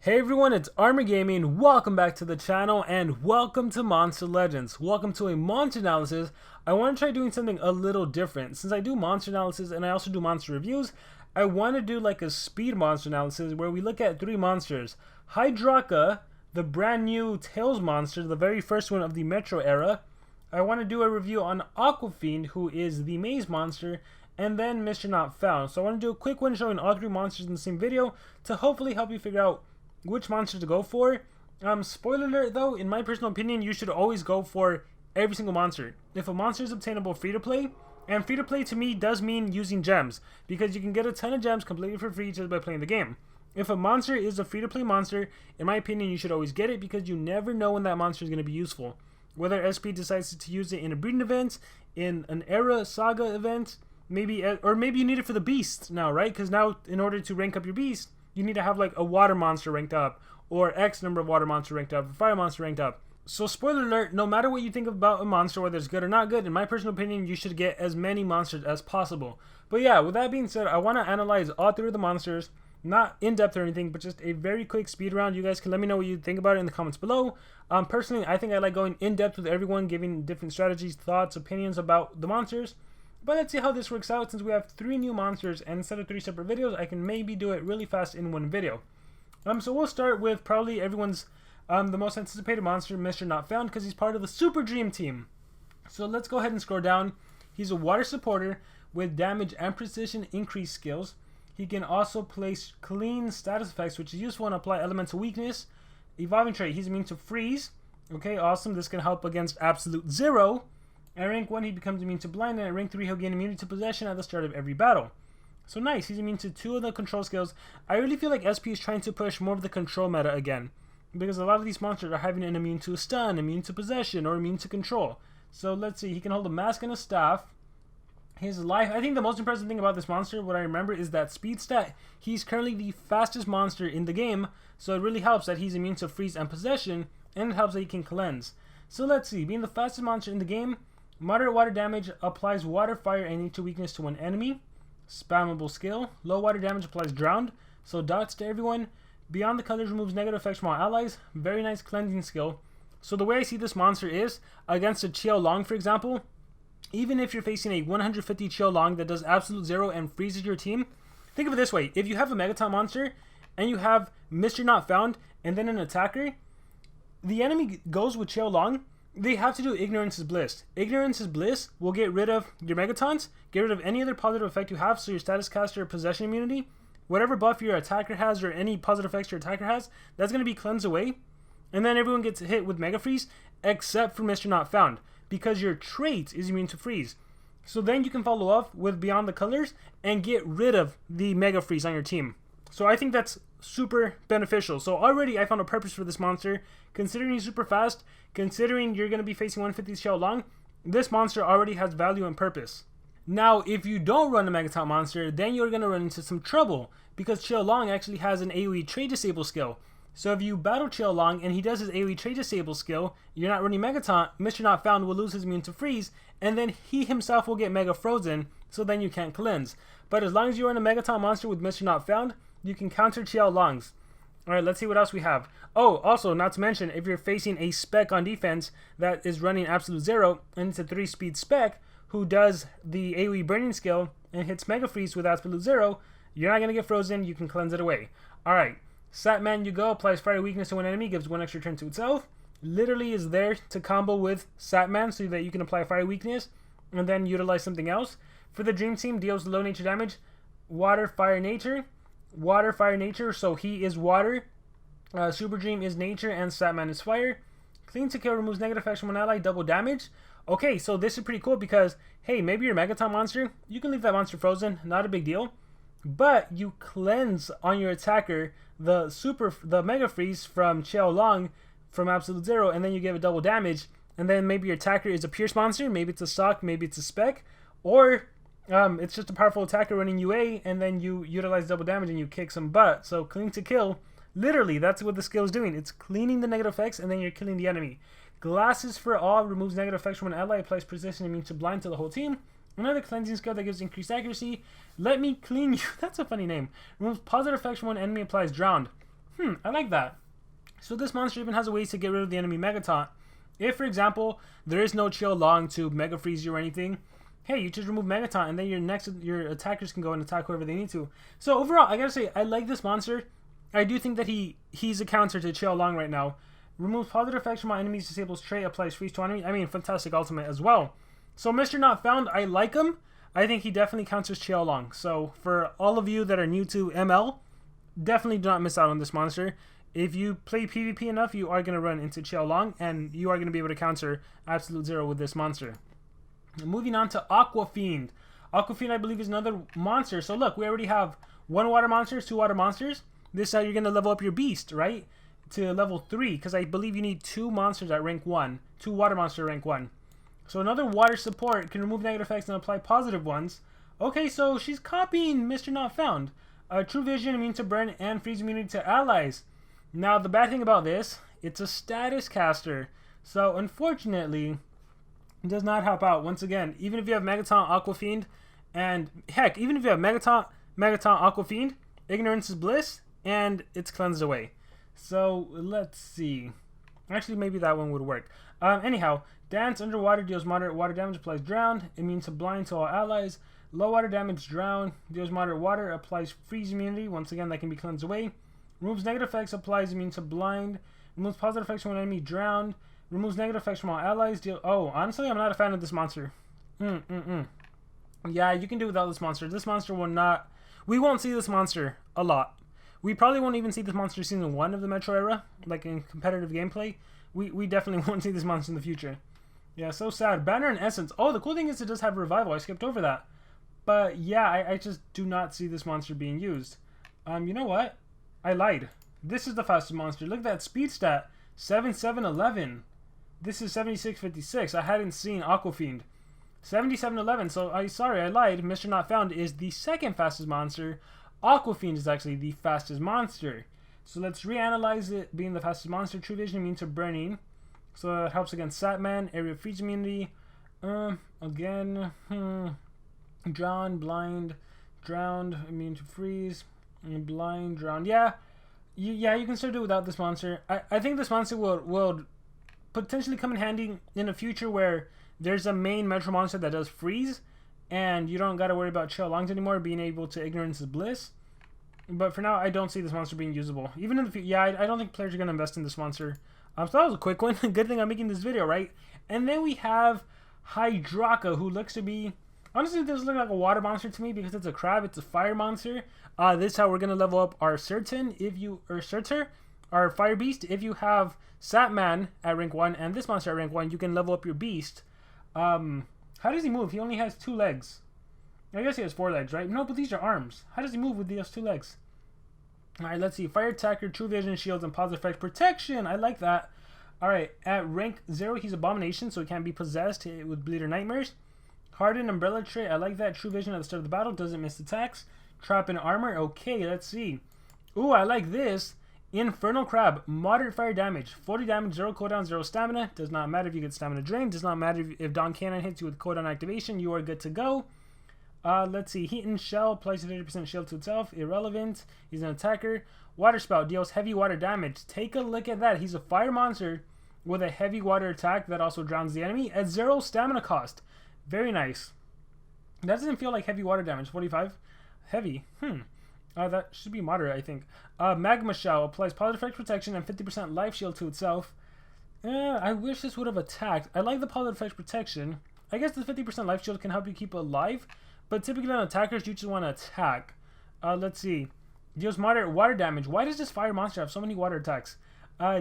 Hey everyone, it's Armor Gaming. Welcome back to the channel and welcome to Monster Legends. Welcome to a monster analysis. I want to try doing something a little different. Since I do monster analysis and I also do monster reviews, I want to do like a speed monster analysis where we look at 3 monsters. Hydraka, the brand new Tails monster, the very first one of the Metro era. I want to do a review on Aquafiend, who is the maze monster, and then Mr. Not Found. So I want to do a quick one showing all 3 monsters in the same video to hopefully help you figure out which monster to go for. Spoiler alert though, in my personal opinion, you should always go for every single monster. If a monster is obtainable free to play, and free to play to me does mean using gems, because you can get a ton of gems completely for free just by playing the game. If a monster is a free to play monster, in my opinion, you should always get it because you never know when that monster is going to be useful. Whether SP decides to use it in a breeding event, in an era saga event, maybe you need it for the beast now, right? Because now in order to rank up your beast, you need to have like a water monster ranked up, or X number of water monster ranked up, or fire monster ranked up. So spoiler alert, no matter what you think about a monster, whether it's good or not good, in my personal opinion, you should get as many monsters as possible. But yeah, with that being said, I want to analyze all 3 of the monsters, not in depth or anything, but just a very quick speed round. You guys can let me know what you think about it in the comments below. Personally, I think I like going in depth with everyone, giving different strategies, thoughts, opinions about the monsters. But let's see how this works out. Since we have 3 new monsters, and instead of 3 separate videos, I can maybe do it really fast in one video. So we'll start with probably everyone's the most anticipated monster, Mr. Not Found, because he's part of the Super Dream team. So let's go ahead and scroll down. He's a water supporter with damage and precision increase skills. He can also place clean status effects, which is useful and apply elemental weakness. Evolving trait, he's immune to freeze. Okay, awesome. This can help against absolute 0. At rank 1, he becomes immune to blind, and at rank 3, he'll gain immunity to possession at the start of every battle. So nice, he's immune to 2 of the control skills. I really feel like SP is trying to push more of the control meta again, because a lot of these monsters are having an immune to stun, immune to possession, or immune to control. So let's see, he can hold a mask and a staff. His life, I think the most impressive thing about this monster, what I remember, is that speed stat. He's currently the fastest monster in the game, so it really helps that he's immune to freeze and possession, and it helps that he can cleanse. So let's see, being the fastest monster in the game, moderate water damage applies water, fire, and nature weakness to one enemy. Spammable skill. Low water damage applies drowned, so dots to everyone. Beyond the colors removes negative effects from all allies. Very nice cleansing skill. So the way I see this monster is, against a Chiao Long, for example, even if you're facing a 150 Chiao Long that does absolute 0 and freezes your team, think of it this way. If you have a Megaton monster, and you have Mr. Not Found, and then an attacker, the enemy goes with Chiao Long, they have to do Ignorance is Bliss. Ignorance is Bliss will get rid of your Megatons, get rid of any other positive effect you have, so your status caster possession immunity, whatever buff your attacker has or any positive effects your attacker has, that's going to be cleansed away. And then everyone gets hit with Mega Freeze, except for Mr. Not Found, because your trait is immune to freeze. So then you can follow up with Beyond the Colors and get rid of the Mega Freeze on your team. So I think that's super beneficial. So already I found a purpose for this monster. Considering he's super fast, considering you're going to be facing 150 Chiao Long, this monster already has value and purpose. Now, if you don't run a Megaton monster, then you're going to run into some trouble, because Chiao Long actually has an AoE trait disable skill. So if you battle Chiao Long and he does his AoE trait disable skill, you're not running Megaton, Mr. Not Found will lose his immune to freeze, and then he himself will get Mega Frozen, so then you can't cleanse. But as long as you run a Megaton monster with Mr. Not Found, you can counter Chiao Longs. Alright, let's see what else we have. Oh, also, not to mention, if you're facing a spec on defense that is running absolute 0, and it's a 3-speed spec who does the AoE burning skill and hits Mega Freeze with absolute 0, you're not going to get frozen, you can cleanse it away. Alright, Satman you go, applies fire weakness to one enemy, gives 1 extra turn to itself. Literally is there to combo with Satman so that you can apply fire weakness and then utilize something else. For the Dream Team, deals low nature damage, water, fire, nature. Water, fire, nature, so he is water, Super Dream is nature, and Satman is fire. Clean to kill removes negative effects from an ally, double damage. Okay, so this is pretty cool because, hey, maybe you're a Megaton monster, you can leave that monster frozen, not a big deal, but you cleanse on your attacker the Mega Freeze from Chiao Long from absolute 0, and then you give it double damage, and then maybe your attacker is a Pierce monster, maybe it's a Sock, maybe it's a Spec, or it's just a powerful attacker running UA, and then you utilize double damage and you kick some butt. So clean to kill, literally, that's what the skill is doing. It's cleaning the negative effects, and then you're killing the enemy. Glasses for all removes negative effects from an ally, applies precision immune to blind to the whole team. Another cleansing skill that gives increased accuracy. Let me clean you. That's a funny name. Removes positive effects from one enemy, applies drowned. I like that. So this monster even has a way to get rid of the enemy Mega Taunt. If, for example, there is no Chill Long to Mega Freeze you or anything, hey, you just remove Mega Taunt, and then your attackers can go and attack whoever they need to. So overall, I gotta say, I like this monster. I do think that he's a counter to Chill Long right now. Removes positive effects from my enemies, disables trait, applies freeze to enemy. I mean, fantastic ultimate as well. So Mr. Not Found, I like him. I think he definitely counters Chill Long. So for all of you that are new to ML, definitely do not miss out on this monster. If you play PvP enough, you are going to run into Chill Long, and you are going to be able to counter Absolute Zero with this monster. Moving on to Aquafiend. Aquafiend, I believe, is another monster. So look, we already have 1 water monster, 2 water monsters. This is how you're going to level up your beast, right? To level 3, because I believe you need 2 monsters at rank 1. 2 water monster rank 1. So another water support can remove negative effects and apply positive ones. Okay, so she's copying Mr. Not Found. True Vision, immune to burn, and freeze immunity to allies. Now, the bad thing about this, it's a status caster. So, unfortunately, it does not help out. Once again, even if you have Megaton, Aquafiend, and heck, even if you have Megaton, Aquafiend, Ignorance is Bliss, and it's cleansed away. So, let's see. Actually, maybe that one would work. Anyhow, Dance underwater deals moderate water damage, applies drown, immune to blind to all allies. Low water damage, drown, deals moderate water, applies freeze immunity. Once again, that can be cleansed away. Removes negative effects, applies immune to blind. Removes positive effects from an enemy, drowned. Removes negative effects from all allies. Oh, honestly, I'm not a fan of this monster. Yeah, you can do without this monster. This monster will not... We won't see this monster a lot. We probably won't even see this monster season 1 of the Metro era, like in competitive gameplay. We definitely won't see this monster in the future. Yeah, so sad. Banner and Essence. Oh, the cool thing is it does have Revival. I skipped over that. But yeah, I just do not see this monster being used. You know what? I lied. This is the fastest monster. Look at that speed stat. 7711. This is 7656. I hadn't seen Aquafiend. 7711. So sorry, I lied. Mr. Not Found is the second fastest monster. Aquafiend is actually the fastest monster. So let's reanalyze it being the fastest monster. True Vision immune to burning. So it helps against Satman. Area of freeze immunity. Again. Drown, blind, drowned, immune to freeze. Blind, drowned. Yeah, you can still do without this monster. I think this monster will potentially come in handy in the future where there's a main Metro monster that does freeze, and you don't got to worry about Chill Longs anymore being able to Ignorance is Bliss. But for now, I don't see this monster being usable. Even in the future, yeah, I don't think players are going to invest in this monster. So that was a quick one. Good thing I'm making this video, right? And then we have Hydraka, who looks to be... Honestly, this looks like a water monster to me because it's a crab. It's a fire monster. This is how we're gonna level up our Surtur, our fire beast. If you have Satman at rank 1 and this monster at rank 1, you can level up your beast. How does he move? He only has 2 legs. I guess he has 4 legs, right? No, but these are arms. How does he move with these 2 legs? All right, let's see. Fire attacker, true vision, shields, and positive effect protection. I like that. All right, at rank 0, he's Abomination, so he can't be possessed with Bleed or Nightmares. Hardened Umbrella trait, I like that. True Vision at the start of the battle, doesn't miss attacks. Trap and Armor, okay, let's see. Ooh, I like this. Infernal Crab, moderate fire damage. 40 damage, 0 cooldown, 0 stamina. Does not matter if you get stamina drained. Does not matter if Dawn Cannon hits you with cooldown activation. You are good to go. Let's see. Heat and Shell, applies a 30% shield to itself. Irrelevant. He's an attacker. Water Spout, deals heavy water damage. Take a look at that. He's a fire monster with a heavy water attack that also drowns the enemy at 0 stamina cost. Very nice. That doesn't feel like heavy water damage. 45? Heavy. That should be moderate, I think. Magma Shell applies positive effect protection and 50% life shield to itself. I wish this would have attacked. I like the positive effect protection. I guess the 50% life shield can help you keep alive, but typically on attackers, you just want to attack. Let's see. Deals moderate water damage. Why does this fire monster have so many water attacks?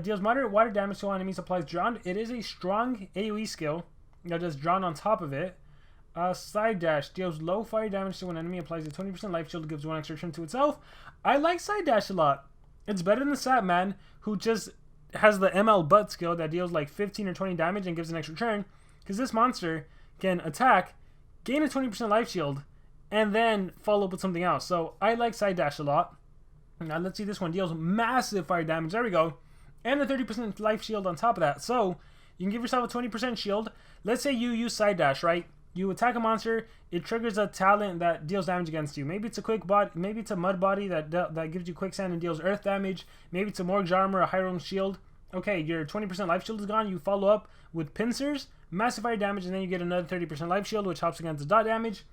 Deals moderate water damage to all enemies, applies drowned. It is a strong AoE skill. Now just drown on top of it. Side dash deals low fire damage to an enemy, applies a 20% life shield, gives 1 extra turn to itself. I like side dash a lot. It's better than Satman, who just has the ML butt skill that deals like 15 or 20 damage and gives an extra turn. Because this monster can attack, gain a 20% life shield, and then follow up with something else. So I like side dash a lot. Now let's see, this one deals massive fire damage. There we go. And a 30% life shield on top of that. So you can give yourself a 20% shield. Let's say you use side dash, right? You attack a monster, it triggers a talent that deals damage against you. Maybe it's a quick body, maybe it's a mud body that gives you quicksand and deals earth damage. Maybe it's a Morg's armor, a Hyrule shield. Okay, your 20% life shield is gone. You follow up with pincers, massive fire damage, and then you get another 30% life shield, which helps against the dot damage.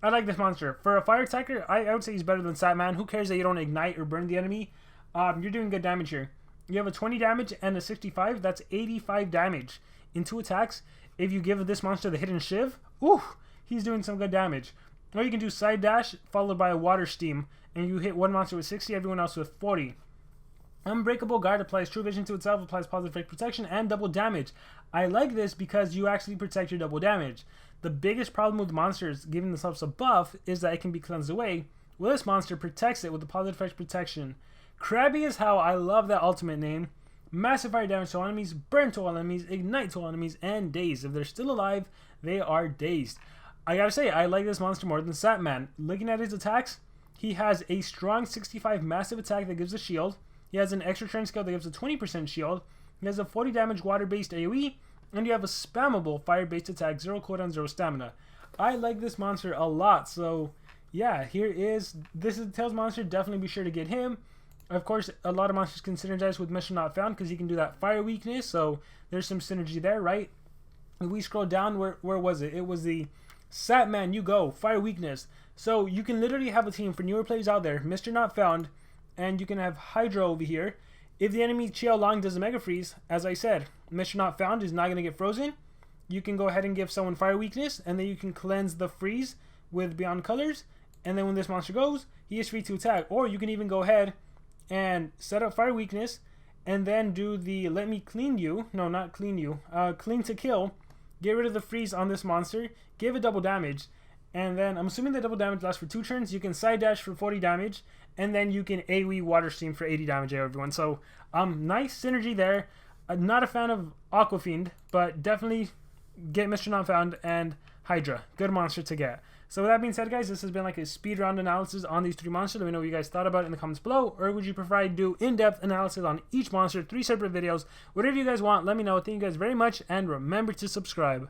I like this monster. For a fire attacker, I would say he's better than Satman. Who cares that you don't ignite or burn the enemy? You're doing good damage here. You have a 20 damage and a 65. That's 85 damage in 2 attacks. If you give this monster the hidden shiv, ooh, he's doing some good damage. Or you can do side dash followed by a water steam, and you hit one monster with 60, everyone else with 40. Unbreakable Guard applies true vision to itself, applies positive effect protection, and double damage. I like this because you actually protect your double damage. The biggest problem with monsters giving themselves a buff is that it can be cleansed away. Well, this monster protects it with the positive effect protection. Krabby is how I love that ultimate name. Massive fire damage to all enemies, burn to all enemies, ignite to all enemies, and dazed. If they're still alive, they are dazed. I gotta say, I like this monster more than Satman. Looking at his attacks, he has a strong 65 massive attack that gives a shield. He has an extra turn skill that gives a 20% shield. He has a 40 damage water-based AoE, and you have a spammable fire-based attack, 0 cooldown, 0 stamina. I like this monster a lot, so yeah, this is the Tails monster. Definitely be sure to get him. Of course, a lot of monsters can synergize with Mr. Not Found because he can do that fire weakness, so there's some synergy there, right? If we scroll down, where was it? It was the Satman, you go, fire weakness. So you can literally have a team for newer players out there, Mr. Not Found, and you can have Hydra over here. If the enemy Chiao Long does a Mega Freeze, as I said, Mr. Not Found is not going to get frozen. You can go ahead and give someone fire weakness, and then you can cleanse the freeze with Beyond Colors, and then when this monster goes, he is free to attack. Or you can even go ahead and set up fire weakness, and then do the let me clean you, no, not clean you, clean to kill, get rid of the freeze on this monster, give it double damage, and then I'm assuming the double damage lasts for 2 turns. You can side dash for 40 damage, and then you can AoE water stream for 80 damage, everyone. So nice synergy there. Not a fan of Aquafiend, but definitely get Mr. Not Found and Hydra. Good monster to get. So with that being said, guys, this has been like a speed round analysis on these 3 monsters. Let me know what you guys thought about it in the comments below. Or would you prefer I do in-depth analysis on each monster, 3 separate videos? Whatever you guys want, let me know. Thank you guys very much, and remember to subscribe.